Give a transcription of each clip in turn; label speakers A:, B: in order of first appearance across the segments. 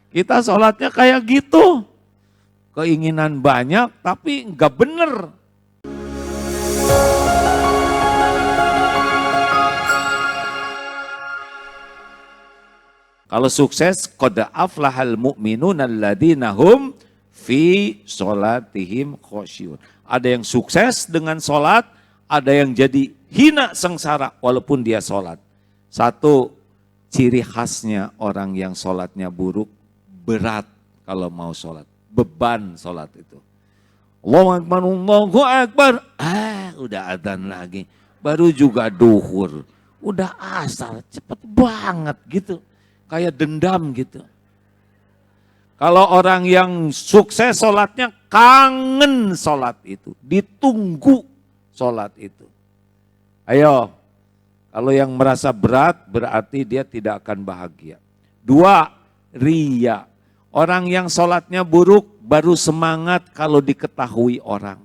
A: Kita sholatnya kayak gitu. Keinginan banyak tapi nggak bener. Kalau sukses, qad aflahal mu'minuna alladzina hum fi sholatihim khosyun. Ada yang sukses dengan sholat, ada yang jadi hina sengsara walaupun dia sholat. Satu, ciri khasnya orang yang sholatnya buruk, berat kalau mau sholat. Beban sholat itu. Allahu Akbar, Allahu Akbar. Udah adzan lagi. Baru juga duhur. Udah asar, cepet banget gitu. Kayak dendam gitu. Kalau orang yang sukses sholatnya, kangen sholat itu. Ditunggu sholat itu. Ayo, kalau yang merasa berat berarti dia tidak akan bahagia. Dua, riya. Orang yang sholatnya buruk baru semangat kalau diketahui orang.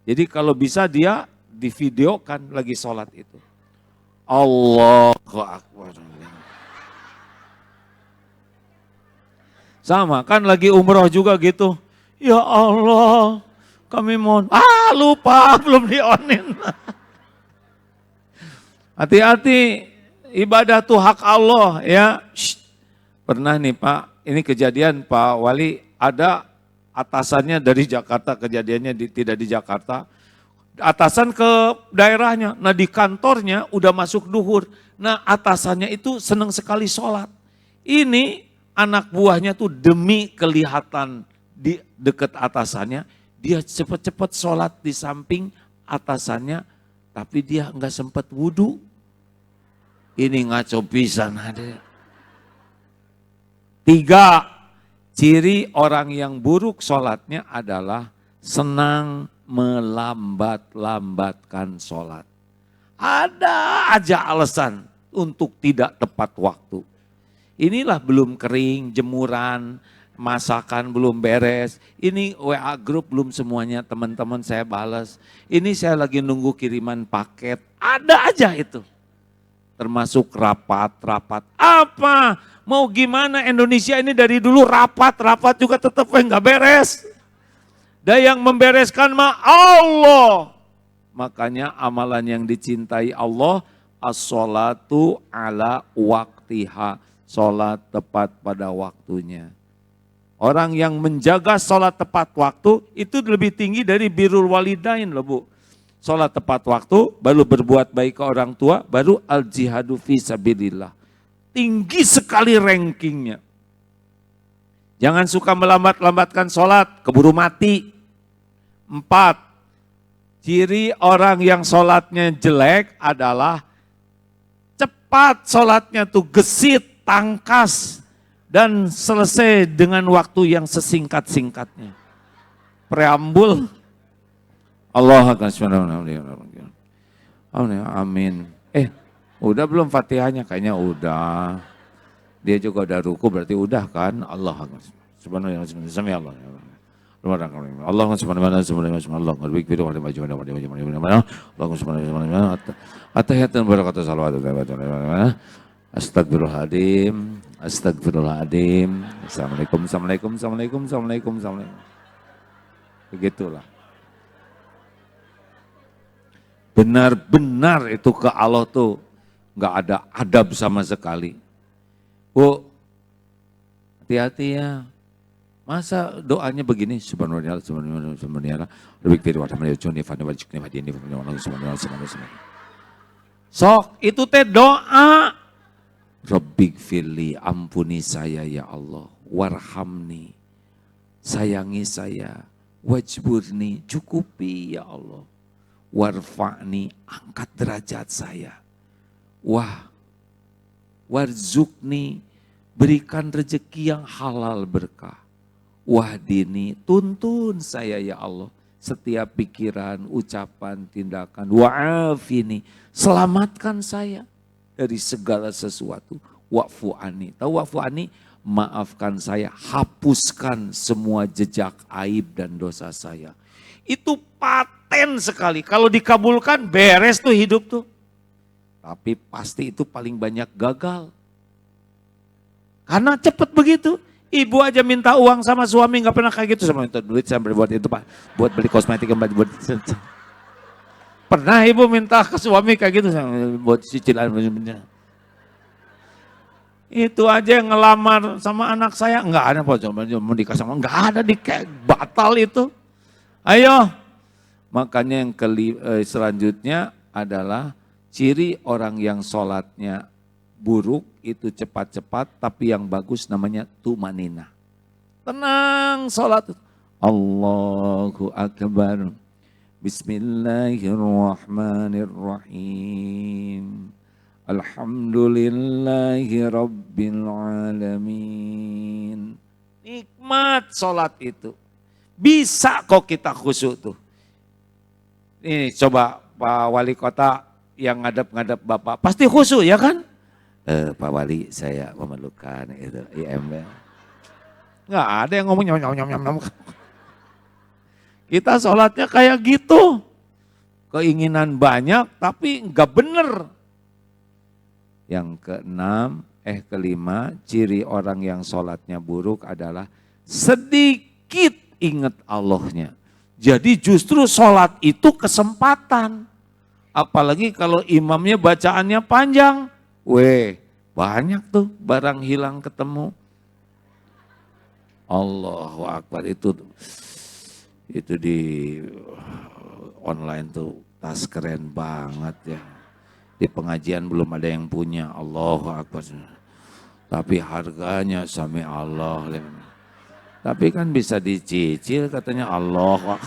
A: Jadi kalau bisa dia divideokan lagi sholat itu. Allahu Akbar. Sama kan lagi umroh juga gitu. Ya Allah, kami mohon. Lupa belum dionin. Hati-hati, ibadah tuh hak Allah ya. Pernah nih Pak, ini kejadian Pak Wali, ada atasannya dari Jakarta, kejadiannya tidak di Jakarta. Atasan ke daerahnya, nah di kantornya udah masuk duhur. Nah atasannya itu senang sekali sholat. Ini anak buahnya tuh demi kelihatan di dekat atasannya, dia cepat-cepat sholat di samping atasannya, tapi dia nggak sempat wudhu. Ini ngaco pisan ada. Tiga, ciri orang yang buruk sholatnya adalah senang melambat-lambatkan sholat. Ada aja alasan untuk tidak tepat waktu. Inilah belum kering, jemuran, masakan belum beres. Ini WA grup belum semuanya teman-teman saya balas. Ini saya lagi nunggu kiriman paket. Ada aja itu. Termasuk rapat-rapat. Apa? Mau gimana Indonesia ini dari dulu rapat juga tetap nggak beres. Dan yang membereskan mah Allah. Makanya amalan yang dicintai Allah, as-sholatu ala waqtiha. Sholat tepat pada waktunya. Orang yang menjaga sholat tepat waktu itu lebih tinggi dari birrul walidain loh Bu. Sholat tepat waktu, baru berbuat baik ke orang tua, baru al-jihadu fi sabilillah. Tinggi sekali rankingnya. Jangan suka melambat-lambatkan sholat, keburu mati. 4. Ciri orang yang sholatnya jelek adalah cepat sholatnya tuh gesit, tangkas, dan selesai dengan waktu yang sesingkat-singkatnya. Preambul. Allah akan amin. Udah belum Fatihahnya? Kayaknya udah. Dia juga udah ruku berarti udah kan? Allah akan subhanallah sami Allah. Allah subhanahu wa ta'ala Allah ngerbik biru wa maju Allah subhanahu wa ta'ala atahiyatan barakatuh salawatu astagfirullahaladzim, astagfirullahaladzim, assalamualaikum. Begitulah. Benar-benar itu ke Allah tuh nggak ada adab sama sekali. Bu, hati-hati ya. Masa doanya begini, subhanallah, lebih dari sok itu teh doa. Rabbik firli, ampuni saya ya Allah, warhamni, sayangi saya, wajburni, cukupi ya Allah, warfa'ni, angkat derajat saya, warzukni, berikan rezeki yang halal berkah, wahdini, tuntun saya ya Allah, setiap pikiran, ucapan, tindakan, wa'afini, selamatkan saya dari segala sesuatu, wa'fu ani. Tahu wa'fu ani? Maafkan saya, hapuskan semua jejak aib dan dosa saya. Itu paten sekali, kalau dikabulkan beres tuh hidup tuh. Tapi pasti itu paling banyak gagal. Karena cepat begitu, Ibu aja minta uang sama suami nggak pernah kayak gitu, sama minta duit saya buat itu Pak, buat beli kosmetik, buat pernah ibu minta ke suami kayak gitu buat cicilan. Itu aja yang ngelamar sama anak saya nggak ada Pak, mau nikah sama nggak ada, di kayak batal itu. Ayo, makanya yang selanjutnya adalah ciri orang yang sholatnya buruk itu cepat-cepat, tapi yang bagus namanya tumanina. Tenang sholat. Allahu Akbar. Bismillahirrahmanirrahim. Alhamdulillahi Rabbil Alamin. Nikmat sholat itu. Bisa kok kita khusyuk tuh. Ini coba Pak Wali Kota yang ngadep-ngadep Bapak. Pasti khusyuk ya kan? Pak Wali saya memerlukan itu IMB. Nggak ada yang ngomong nyam. Kita sholatnya kayak gitu. Keinginan banyak tapi nggak bener. Yang kelima, ciri orang yang sholatnya buruk adalah sedikit ingat Allahnya. Jadi justru sholat itu kesempatan. Apalagi kalau imamnya bacaannya panjang. Banyak tuh barang hilang ketemu. Allahu Akbar, itu di online tuh tas keren banget ya. Di pengajian belum ada yang punya, Allahu Akbar. Tapi harganya sami Allah. Tapi kan bisa dicicil katanya Allah.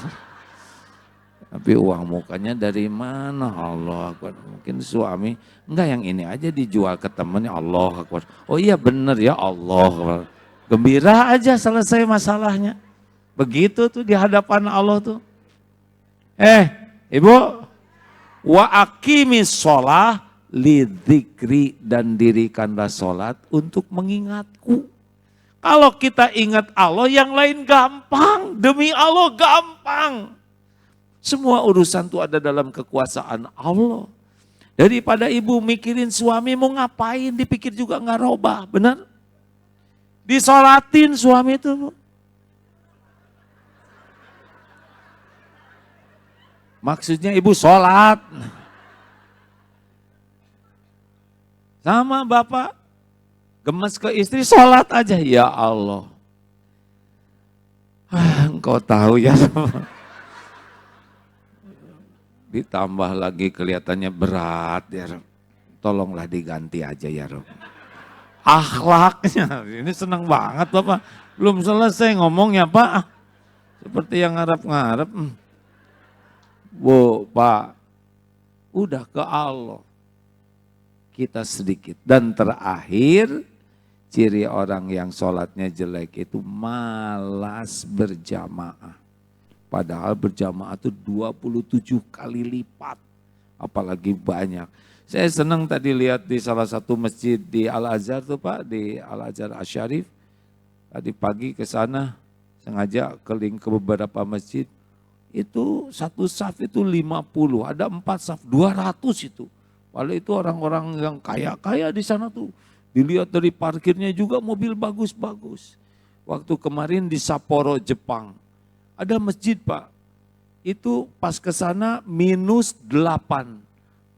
A: Tapi uang mukanya dari mana? Allah Akbar. Mungkin suami, enggak yang ini aja dijual ke temennya, Allah Akbar. Oh iya bener ya, Allah Akbar. Gembira aja selesai masalahnya. Begitu tuh di hadapan Allah tuh. Ibu, wa aqimis sholah lidzikri, dan dirikanlah sholat untuk mengingatku. Kalau kita ingat Allah, yang lain gampang. Demi Allah gampang. Semua urusan itu ada dalam kekuasaan Allah. Daripada ibu mikirin suami mau ngapain, dipikir juga nggak robah, benar? Disolatin suami itu. Maksudnya ibu sholat. Sama bapak, gemes ke istri, sholat aja. Ya Allah. Engkau tahu ya. Ditambah lagi kelihatannya berat ya Rob. Tolonglah diganti aja ya Rob. Akhlaknya, ini senang banget Bapak. Belum selesai ngomongnya Pak. Seperti yang ngarep-ngarep. Bu, Pak, udah ke Allah. Kita sedikit. Dan terakhir, ciri orang yang sholatnya jelek itu malas berjamaah. Padahal berjamaah itu 27 kali lipat, apalagi banyak. Saya senang tadi lihat di salah satu masjid di Al-Azhar tuh Pak, di Al-Azhar Asy-Syarif. Tadi pagi ke sana, sengaja keliling ke beberapa masjid. Itu satu saf itu 50, ada 4 saf, 200 itu. Walau itu orang-orang yang kaya-kaya di sana tuh. Dilihat dari parkirnya juga mobil bagus-bagus. Waktu kemarin di Sapporo, Jepang. Ada masjid Pak, itu pas ke sana -8,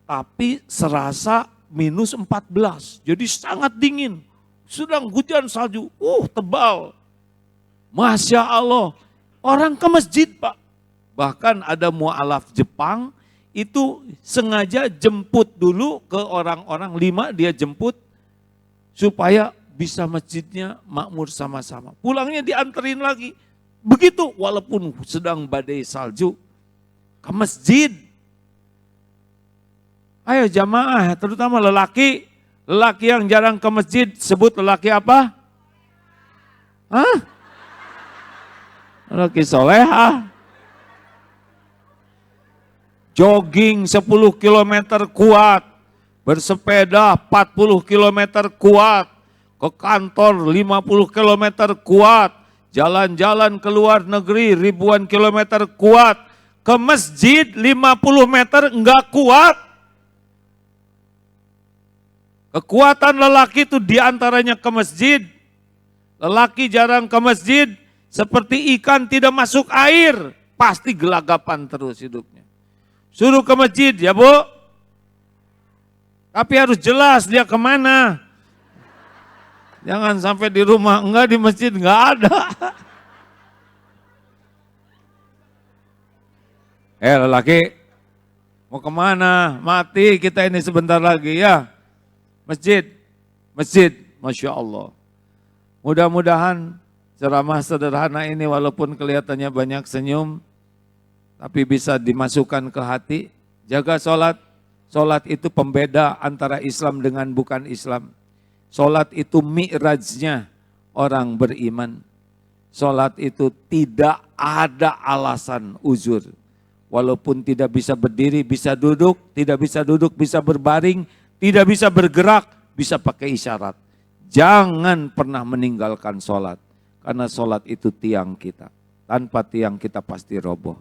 A: tapi serasa -14, jadi sangat dingin. Sedang hujan salju, tebal. Masya Allah, orang ke masjid Pak. Bahkan ada mu'alaf Jepang, itu sengaja jemput dulu ke orang-orang 5, dia jemput supaya bisa masjidnya makmur sama-sama. Pulangnya dianterin lagi. Begitu walaupun sedang badai salju ke masjid. Ayo jamaah, terutama lelaki. Lelaki yang jarang ke masjid, sebut lelaki apa? Hah? Lelaki solehah. Jogging 10 km kuat. Bersepeda 40 km kuat. Ke kantor 50 km kuat. Jalan-jalan ke luar negeri ribuan kilometer kuat. Ke masjid 50 meter enggak kuat. Kekuatan lelaki itu diantaranya ke masjid. Lelaki jarang ke masjid, seperti ikan tidak masuk air, pasti gelagapan terus hidupnya. Suruh ke masjid, ya Bu. Tapi harus jelas dia kemana. Jangan sampai di rumah, enggak di masjid, enggak ada. Lelaki, mau kemana? Mati kita ini sebentar lagi ya. Masjid, masjid, Masya Allah. Mudah-mudahan ceramah sederhana ini walaupun kelihatannya banyak senyum, tapi bisa dimasukkan ke hati. Jaga sholat. Sholat itu pembeda antara Islam dengan bukan Islam. Sholat itu mi'rajnya orang beriman. Sholat itu tidak ada alasan uzur. Walaupun tidak bisa berdiri, bisa duduk, tidak bisa duduk, bisa berbaring, tidak bisa bergerak, bisa pakai isyarat. Jangan pernah meninggalkan sholat. Karena sholat itu tiang kita. Tanpa tiang kita pasti roboh.